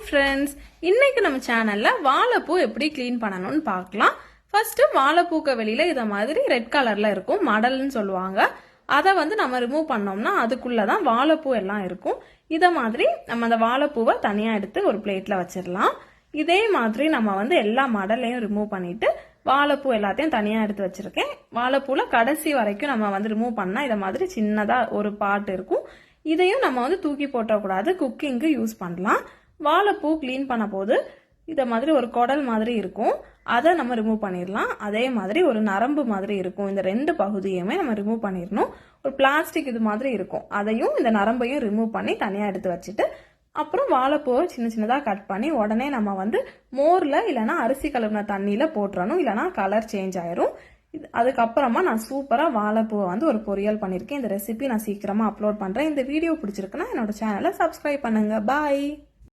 Friends, இன்னைக்கு நம்ம சேனல்ல வாழைப்பூ எப்படி க்ளீன் பண்ணணும்னு பார்க்கலாம். ஃபர்ஸ்ட் வாழைப்பூக்கு வெளியில இத மாதிரி ரெட் கலர்ல இருக்கும், மடல்னு சொல்லுவாங்க. அதை நம்ம ரிமூவ் பண்ணோம்னா அதுக்குள்ளதான் வாழைப்பூ எல்லாம் இருக்கும். இத மாதிரி நம்ம அந்த வாழைப்பூவை தனியா எடுத்து ஒரு பிளேட்ல வச்சிடலாம். இதே மாதிரி நம்ம எல்லா மடலையும் ரிமூவ் பண்ணிட்டு வாழைப்பூ எல்லாத்தையும் தனியா எடுத்து வச்சிருக்கேன். வாழைப்பூல கடைசி வரைக்கும் நம்ம ரிமூவ் பண்ணா இத மாதிரி சின்னதா ஒரு பார்ட் இருக்கும். இதையும் நம்ம தூக்கி போட்டக்கூடாது, குக்கிங்க்கு யூஸ் பண்ணலாம். வாழைப்பூ கிளீன் பண்ண போது இத மாதிரி ஒரு குடல் மாதிரி இருக்கும், அதை நம்ம ரிமூவ் பண்ணிடலாம். அதே மாதிரி ஒரு நரம்பு மாதிரி இருக்கும், இந்த ரெண்டு பகுதியுமே நம்ம ரிமூவ் பண்ணிடணும். ஒரு பிளாஸ்டிக் இது மாதிரி இருக்கும், அதையும் இந்த நரம்பையும் ரிமூவ் பண்ணி தனியா எடுத்து வச்சுட்டு அப்புறம் வாழைப்பூவை சின்ன சின்னதா கட் பண்ணி உடனே நம்ம மோர்ல இல்லைன்னா அரிசி கழுவின தண்ணியில போட்டுறணும், இல்லைன்னா கலர் சேஞ்ச் ஆயிரும். அதுக்கப்புறமா நான் சூப்பரா வாழைப்பூவை ஒரு பொரியல் பண்ணிருக்கேன். இந்த ரெசிபி நான் சீக்கிரமா அப்லோட் பண்றேன். இந்த வீடியோ பிடிச்சிருக்குன்னா என்னோட சேனலை சப்ஸ்கிரைப் பண்ணுங்க. பாய்.